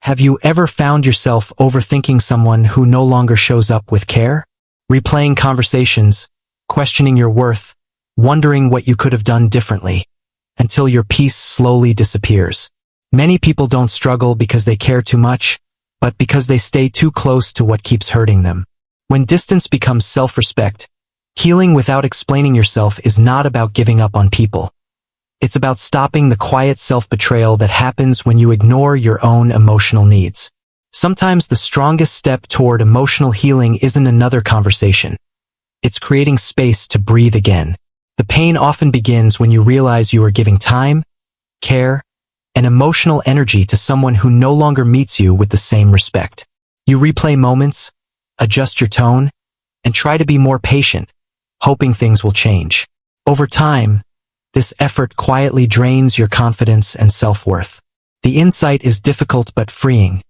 Have you ever found yourself overthinking someone who no longer shows up with care? Replaying conversations, questioning your worth, wondering what you could have done differently, until your peace slowly disappears. Many people don't struggle because they care too much, but because they stay too close to what keeps hurting them. When distance becomes self-respect, healing without explaining yourself is not about giving up on people. It's about stopping the quiet self-betrayal that happens when you ignore your own emotional needs. Sometimes the strongest step toward emotional healing isn't another conversation. It's creating space to breathe again. The pain often begins when you realize you are giving time, care, and emotional energy to someone who no longer meets you with the same respect. You replay moments, adjust your tone, and try to be more patient, hoping things will change. Over time, this effort quietly drains your confidence and self-worth. The insight is difficult but freeing.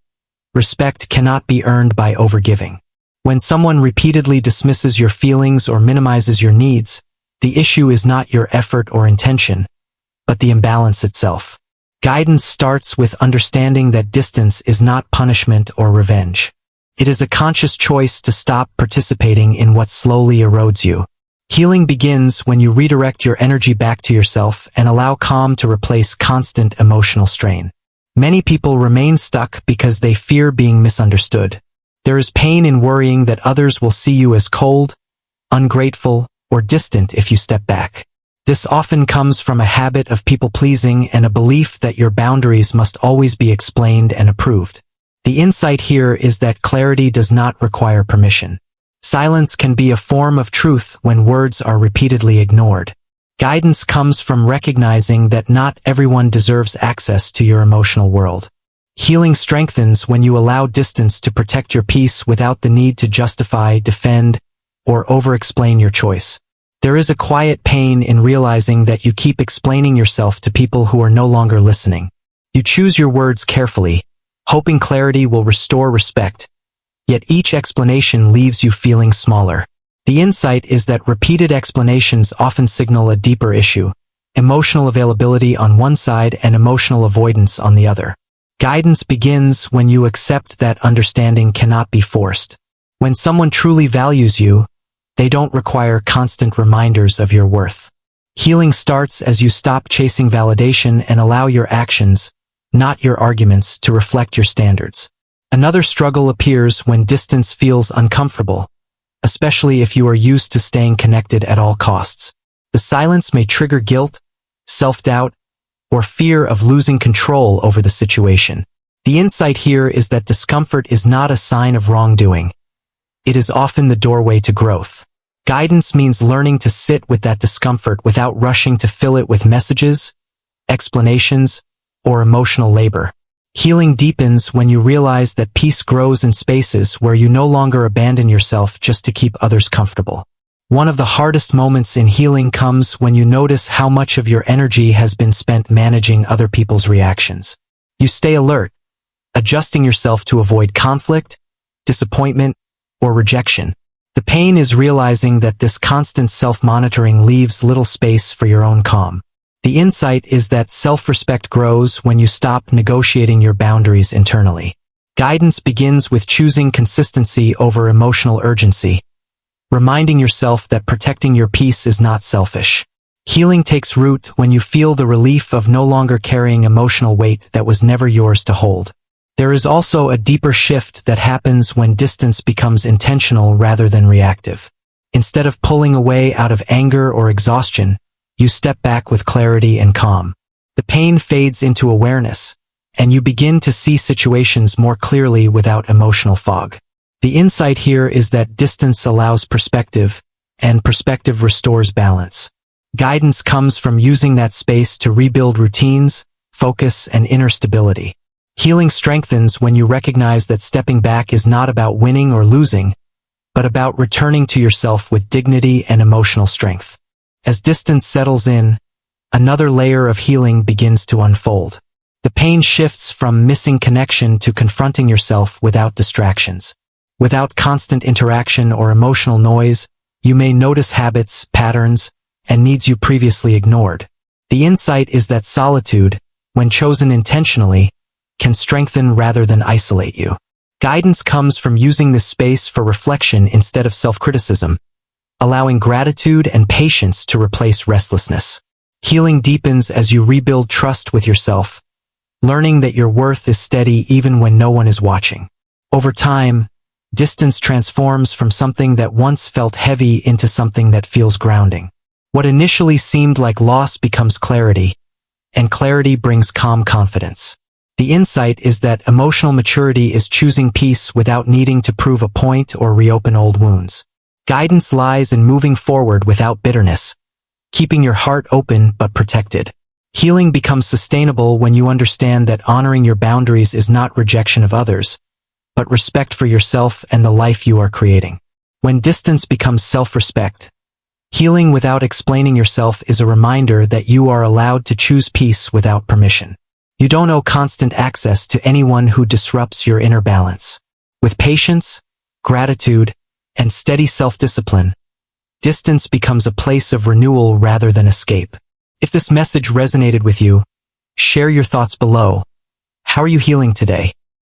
Respect cannot be earned by overgiving. When someone repeatedly dismisses your feelings or minimizes your needs, the issue is not your effort or intention, but the imbalance itself. Guidance starts with understanding that distance is not punishment or revenge. It is a conscious choice to stop participating in what slowly erodes you. Healing begins when you redirect your energy back to yourself and allow calm to replace constant emotional strain. Many people remain stuck because they fear being misunderstood. There is pain in worrying that others will see you as cold, ungrateful, or distant if you step back. This often comes from a habit of people-pleasing and a belief that your boundaries must always be explained and approved. The insight here is that clarity does not require permission. Silence can be a form of truth when words are repeatedly ignored. Guidance comes from recognizing that not everyone deserves access to your emotional world. Healing strengthens when you allow distance to protect your peace without the need to justify, defend, or over-explain your choice. There is a quiet pain in realizing that you keep explaining yourself to people who are no longer listening. You choose your words carefully, hoping clarity will restore respect, yet each explanation leaves you feeling smaller. The insight is that repeated explanations often signal a deeper issue, emotional availability on one side and emotional avoidance on the other. Guidance begins when you accept that understanding cannot be forced. When someone truly values you, they don't require constant reminders of your worth. Healing starts as you stop chasing validation and allow your actions, not your arguments, to reflect your standards. Another struggle appears when distance feels uncomfortable, especially if you are used to staying connected at all costs. The silence may trigger guilt, self-doubt, or fear of losing control over the situation. The insight here is that discomfort is not a sign of wrongdoing. It is often the doorway to growth. Guidance means learning to sit with that discomfort without rushing to fill it with messages, explanations, or emotional labor. Healing deepens when you realize that peace grows in spaces where you no longer abandon yourself just to keep others comfortable. One of the hardest moments in healing comes when you notice how much of your energy has been spent managing other people's reactions. You stay alert, adjusting yourself to avoid conflict, disappointment, or rejection. The pain is realizing that this constant self-monitoring leaves little space for your own calm. The insight is that self-respect grows when you stop negotiating your boundaries internally. Guidance begins with choosing consistency over emotional urgency, reminding yourself that protecting your peace is not selfish. Healing takes root when you feel the relief of no longer carrying emotional weight that was never yours to hold. There is also a deeper shift that happens when distance becomes intentional rather than reactive. Instead of pulling away out of anger or exhaustion, you step back with clarity and calm. The pain fades into awareness, and you begin to see situations more clearly without emotional fog. The insight here is that distance allows perspective, and perspective restores balance. Guidance comes from using that space to rebuild routines, focus, and inner stability. Healing strengthens when you recognize that stepping back is not about winning or losing, but about returning to yourself with dignity and emotional strength. As distance settles in, another layer of healing begins to unfold. The pain shifts from missing connection to confronting yourself without distractions. Without constant interaction or emotional noise, you may notice habits, patterns, and needs you previously ignored. The insight is that solitude, when chosen intentionally, can strengthen rather than isolate you. Guidance comes from using this space for reflection instead of self-criticism, allowing gratitude and patience to replace restlessness. Healing deepens as you rebuild trust with yourself, learning that your worth is steady even when no one is watching. Over time, distance transforms from something that once felt heavy into something that feels grounding. What initially seemed like loss becomes clarity, and clarity brings calm confidence. The insight is that emotional maturity is choosing peace without needing to prove a point or reopen old wounds. Guidance lies in moving forward without bitterness, keeping your heart open but protected. Healing becomes sustainable when you understand that honoring your boundaries is not rejection of others, but respect for yourself and the life you are creating. When distance becomes self-respect, healing without explaining yourself is a reminder that you are allowed to choose peace without permission. You don't owe constant access to anyone who disrupts your inner balance. With patience, gratitude, and steady self-discipline, distance becomes a place of renewal rather than escape. If this message resonated with you, share your thoughts below. How are you healing today?